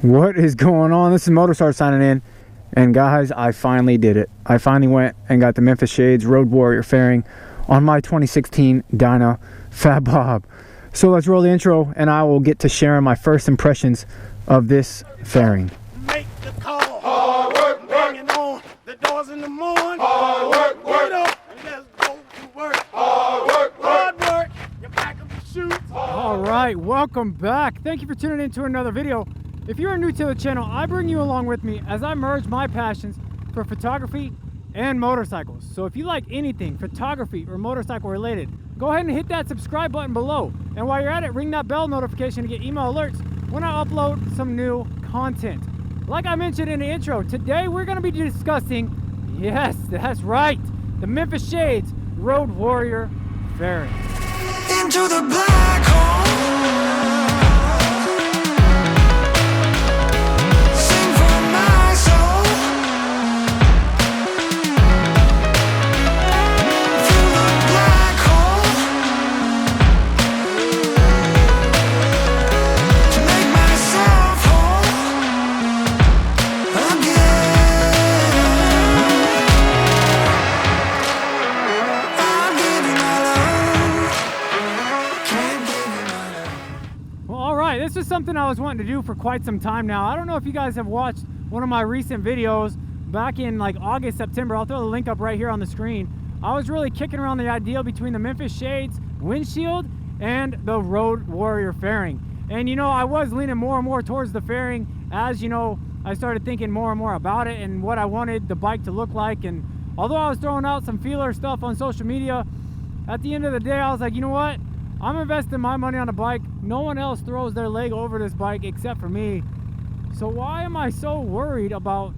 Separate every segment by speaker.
Speaker 1: What is going on? This is MotoSarge signing in. And guys, I finally did it. I finally went and got the Memphis Shades Road Warrior fairing on my 2016 Dyna Fat Bob. So let's roll the intro and I will get to sharing my first impressions of this fairing.
Speaker 2: Make the call. Hard work, banging on the doors in the morning. Hard work, work. Get up and let's go to work. Hard work, hard work. You're back of the shoot.
Speaker 3: All right, welcome back. Thank you for tuning in to another video. If you are new to the channel, I bring you along with me as I merge my passions for photography and motorcycles. So if you like anything photography or motorcycle related, go ahead and hit that subscribe button below. And while you're at it, ring that bell notification to get email alerts when I upload some new content. Like I mentioned in the intro, today we're going to be discussing, yes, that's right, the Memphis Shades Road Warrior fairing.
Speaker 4: Into the black hole.
Speaker 3: This is something I was wanting to do for quite some time now. I don't know if you guys have watched one of my recent videos back in like August, September. I'll throw the link up right here on the screen. I was really kicking around the idea between the Memphis Shades windshield and the Road Warrior fairing. And you know, I was leaning more and more towards the fairing as, you know, I started thinking more and more about it and what I wanted the bike to look like. And although I was throwing out some feeler stuff on social media, at the end of the day, I was like, you know what? I'm investing my money on a bike. No one else throws their leg over this bike except for me. So why am I so worried about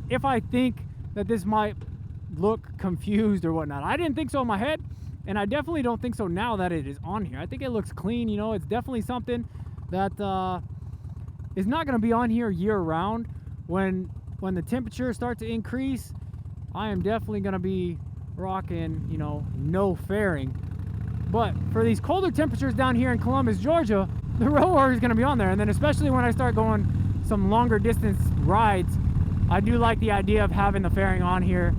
Speaker 3: if I think that this might look confused or whatnot? I didn't think so in my head, and I definitely don't think so now that it is on here. I think it looks clean. You know, it's definitely something that is not going to be on here year round. When the temperatures start to increase, I am definitely going to be rocking, you know, no fairing. But for these colder temperatures down here in Columbus, Georgia, the Road Warrior is going to be on there. And then especially when I start going some longer distance rides, I do like the idea of having the fairing on here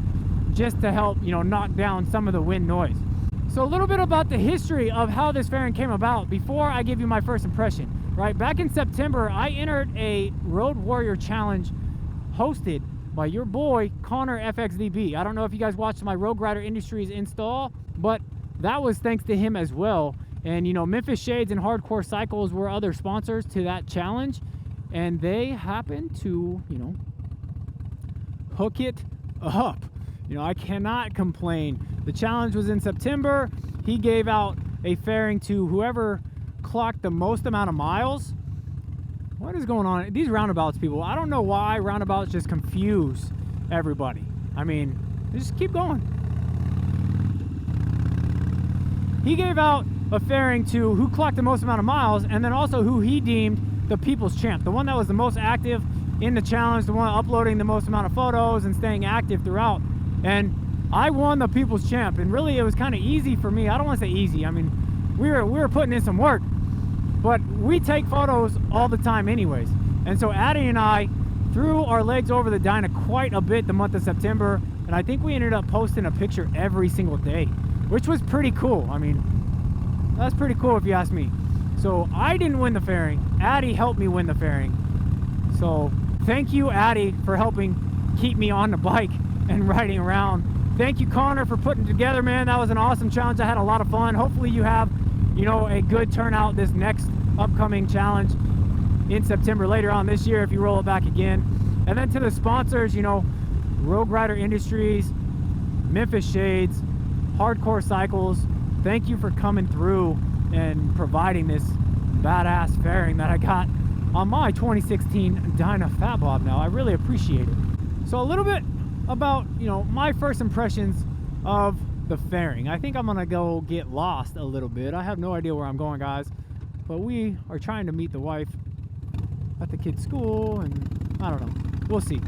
Speaker 3: just to help, you know, knock down some of the wind noise. So a little bit about the history of how this fairing came about before I give you my first impression. Right, back in September, I entered a Road Warrior challenge hosted by your boy, Connor FXDB. I don't know if you guys watched my Road Rider Industries install, but that was thanks to him as well. And you know, Memphis Shades and Hardcore Cycles were other sponsors to that challenge, and they happened to, you know, hook it up. You know, I cannot complain. The challenge was in September. He gave out a fairing to whoever clocked the most amount of miles. What is going on? These roundabouts, people, I don't know why roundabouts just confuse everybody. I mean, just keep going. He gave out a fairing to who clocked the most amount of miles, and then also who he deemed the people's champ, the one that was the most active in the challenge, the one uploading the most amount of photos and staying active throughout. And I won the people's champ, and really it was kind of easy for me. I don't want to say easy. I mean, we were putting in some work, but we take photos all the time anyways. And so Addie and I threw our legs over the Dyna quite a bit the month of September, and I think we ended up posting a picture every single day, which was pretty cool. I mean, that's pretty cool if you ask me. So I didn't win the fairing. Addie helped me win the fairing. So thank you, Addie, for helping keep me on the bike and riding around. Thank you, Connor, for putting it together, man. That was an awesome challenge. I had a lot of fun. Hopefully you have, you know, a good turnout this next upcoming challenge in September later on this year if you roll it back again. And then to the sponsors, you know, Road Rider Industries, Memphis Shades, Hardcore Cycles, thank you for coming through and providing this badass fairing that I got on my 2016 Dyna Fat Bob now. I really appreciate it. So a little bit about, you know, my first impressions of the fairing. I think I'm gonna go get lost a little bit. I have no idea where I'm going, guys, but we are trying to meet the wife at the kid's school, and I don't know, we'll see.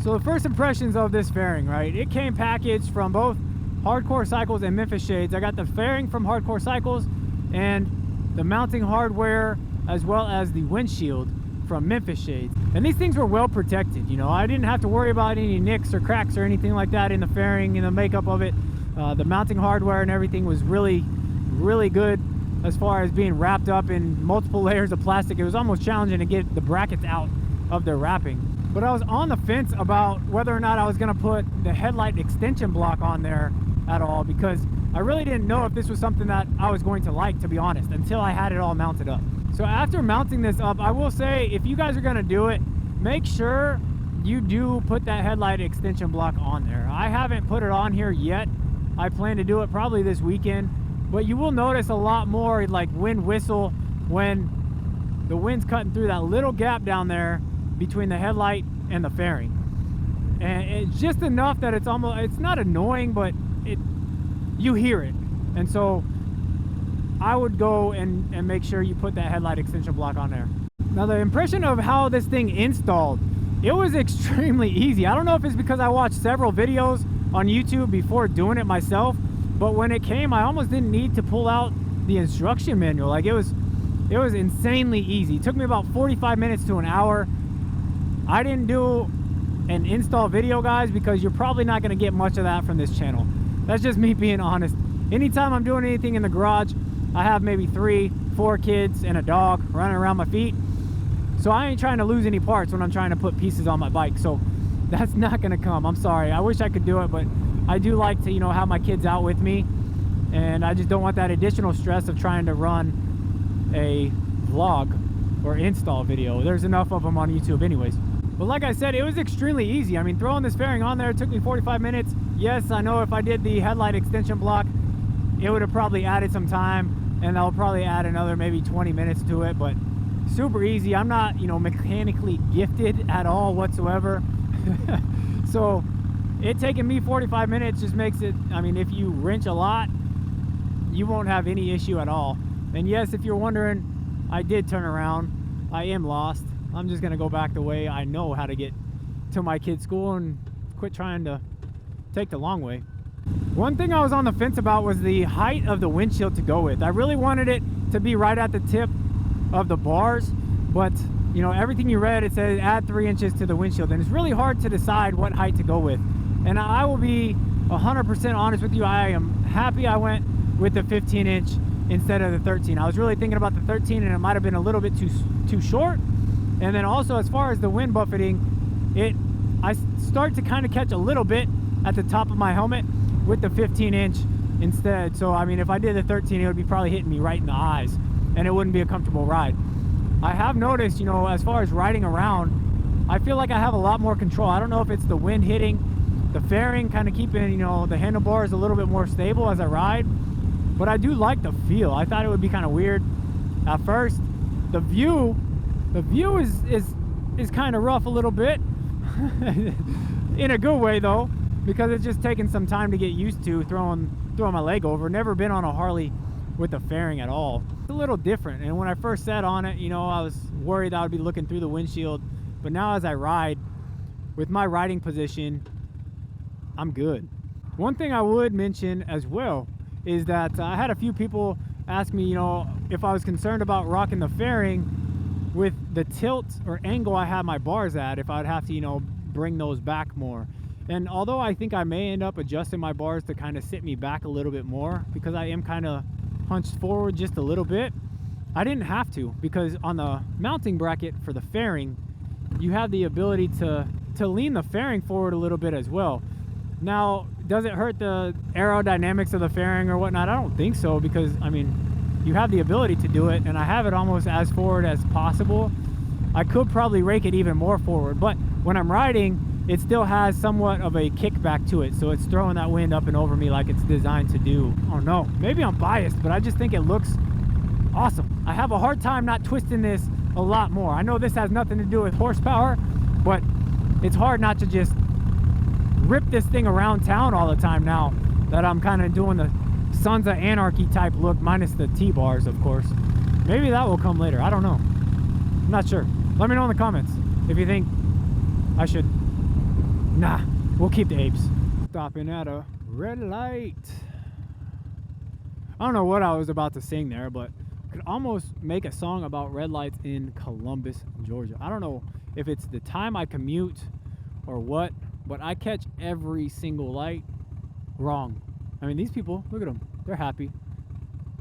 Speaker 3: So the first impressions of this fairing, right, it came packaged from both Hardcore Cycles and Memphis Shades. I got the fairing from Hardcore Cycles and the mounting hardware as well as the windshield from Memphis shades. And these things were well protected, you know. I didn't have to worry about any nicks or cracks or anything like that in the fairing, in the makeup of it. The mounting hardware and everything was really, really good as far as being wrapped up in multiple layers of plastic. It was almost challenging to get the brackets out of their wrapping. But I was on the fence about whether or not I was going to put the headlight extension block on there at all, because I really didn't know if this was something that I was going to like, to be honest, until I had it all mounted up. So after mounting this up, I will say, if you guys are going to do it, make sure you do put that headlight extension block on there. I haven't put it on here yet. I plan to do it probably this weekend, but you will notice a lot more like wind whistle when the wind's cutting through that little gap down there between the headlight and the fairing. And it's just enough that it's almost, it's not annoying, but you hear it. And so I would go and make sure you put that headlight extension block on there. Now, the impression of how this thing installed, it was extremely easy. I don't know if it's because I watched several videos on YouTube before doing it myself, but when it came, I almost didn't need to pull out the instruction manual. Like, it was insanely easy. It took me about 45 minutes to an hour. I didn't do an install video, guys, because you're probably not going to get much of that from this channel. That's just me being honest. Anytime I'm doing anything in the garage, I have maybe 3-4 kids and a dog running around my feet. So I ain't trying to lose any parts when I'm trying to put pieces on my bike. So that's not going to come. I'm sorry. I wish I could do it, but I do like to, you know, have my kids out with me. And I just don't want that additional stress of trying to run a vlog or install video. There's enough of them on YouTube anyways. But like I said, it was extremely easy. I mean, throwing this fairing on there took me 45 minutes. Yes, I know if I did the headlight extension block, it would have probably added some time, and I'll probably add another maybe 20 minutes to it, but super easy. I'm not, you know, mechanically gifted at all whatsoever. So it taking me 45 minutes just makes it, I mean, if you wrench a lot, you won't have any issue at all. And yes, if you're wondering, I did turn around. I am lost. I'm just gonna go back the way I know how to get to my kid's school and quit trying to take the long way. One thing I was on the fence about was the height of the windshield to go with. I really wanted it to be right at the tip of the bars, but you know, everything you read, it said add 3 inches to the windshield, and it's really hard to decide what height to go with. And I will be 100% honest with you, I am happy I went with the 15-inch instead of the 13. I was really thinking about the 13, and it might have been a little bit too short. And then also, as far as the wind buffeting, I start to kind of catch a little bit at the top of my helmet with the 15-inch instead. So I mean, if I did the 13, it would be probably hitting me right in the eyes, and it wouldn't be a comfortable ride. I have noticed, you know, as far as riding around, I feel like I have a lot more control. I don't know if it's the wind hitting the fairing, kind of keeping, you know, the handlebars a little bit more stable as I ride, but I do like the feel. I thought it would be kind of weird at first. The view is kind of rough a little bit in a good way though, because it's just taking some time to get used to throwing my leg over. Never been on a Harley with a fairing at all. It's a little different, and when I first sat on it, you know, I was worried that I would be looking through the windshield, but now as I ride with my riding position, I'm good. One thing I would mention as well is that I had a few people ask me, you know, if I was concerned about rocking the fairing with the tilt or angle I have my bars at, if I'd have to, you know, bring those back more. And although I think I may end up adjusting my bars to kind of sit me back a little bit more, because I am kind of hunched forward just a little bit, I didn't have to, because on the mounting bracket for the fairing, you have the ability to lean the fairing forward a little bit as well. Now, does it hurt the aerodynamics of the fairing or whatnot? I don't think so, because I mean, you have the ability to do it, and I have it almost as forward as possible. I could probably rake it even more forward, but when I'm riding, it still has somewhat of a kickback to it, so it's throwing that wind up and over me like it's designed to do. Oh no, maybe I'm biased, but I just think it looks awesome. I have a hard time not twisting this a lot more. I know this has nothing to do with horsepower, but it's hard not to just rip this thing around town all the time now that I'm kind of doing the Sons of Anarchy type look, minus the T-bars, of course. Maybe that will come later. I don't know. I'm not sure. Let me know in the comments if you think I should. Nah, we'll keep the Apes. Stopping at a red light. I don't know what I was about to sing there, but could almost make a song about red lights in Columbus, Georgia. I don't know if it's the time I commute or what, but I catch every single light wrong. I mean, these people, look at them. They're happy.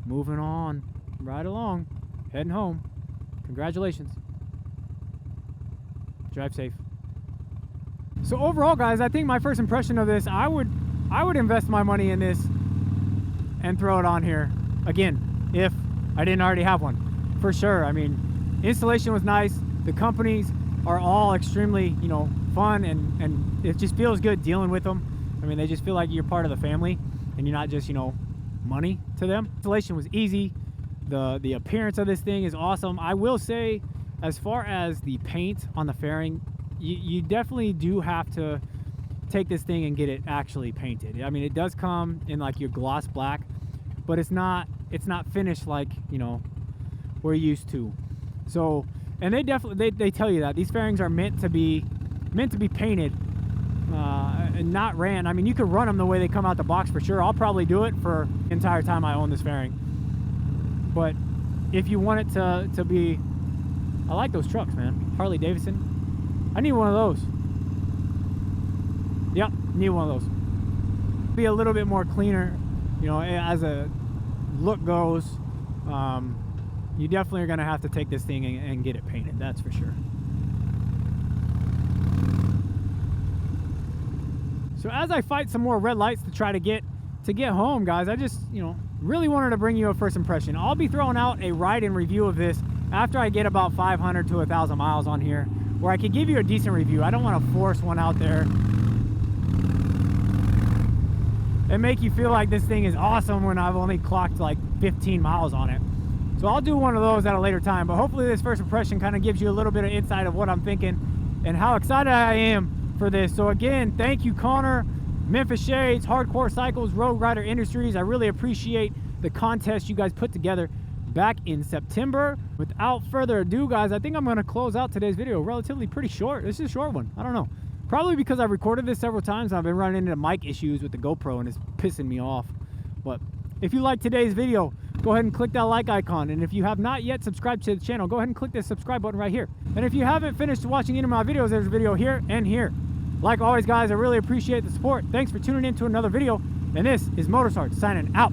Speaker 3: Moving on, right along, heading home. Congratulations. Drive safe. So overall, guys, I think my first impression of this, I would invest my money in this and throw it on here again if I didn't already have one, for sure. I mean, installation was nice. The companies are all extremely, you know, fun, and it just feels good dealing with them. I mean, they just feel like you're part of the family and you're not just, you know, money to them. Installation was easy. The appearance of this thing is awesome. I will say, as far as the paint on the fairing, you definitely do have to take this thing and get it actually painted. I mean, it does come in like your gloss black, but it's not finished like, you know, we're used to. So, and they definitely they tell you that these fairings are meant to be painted and not ran. I mean, you could run them the way they come out the box for sure. I'll probably do it for the entire time I own this fairing. But if you want it to be, I like those trucks, man. Harley Davidson. I need one of those. Yep, need one of those. Be a little bit more cleaner, you know, as a look goes. You definitely are gonna have to take this thing and get it painted. That's for sure. So as I fight some more red lights to try to get home, guys, I just, you know, really wanted to bring you a first impression. I'll be throwing out a ride-in review of this after I get about 500 to 1,000 miles on here, where I could give you a decent review. I don't want to force one out there and make you feel like this thing is awesome when I've only clocked like 15 miles on it. So I'll do one of those at a later time, but hopefully this first impression kind of gives you a little bit of insight of what I'm thinking and how excited I am for this. So again, thank you, Connor, Memphis Shades, Hardcore Cycles, Road Rider Industries. I really appreciate the contest you guys put together back in September. Without further ado, guys, I think I'm going to close out today's video relatively pretty short. This is a short one. I don't know. Probably because I've recorded this several times. I've been running into mic issues with the GoPro and it's pissing me off. But if you like today's video, go ahead and click that like icon. And if you have not yet subscribed to the channel, go ahead and click the subscribe button right here. And if you haven't finished watching any of my videos, there's a video here and here. Like always, guys, I really appreciate the support. Thanks for tuning in to another video. And this is MotoSarge signing out.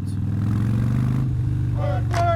Speaker 2: Work, work.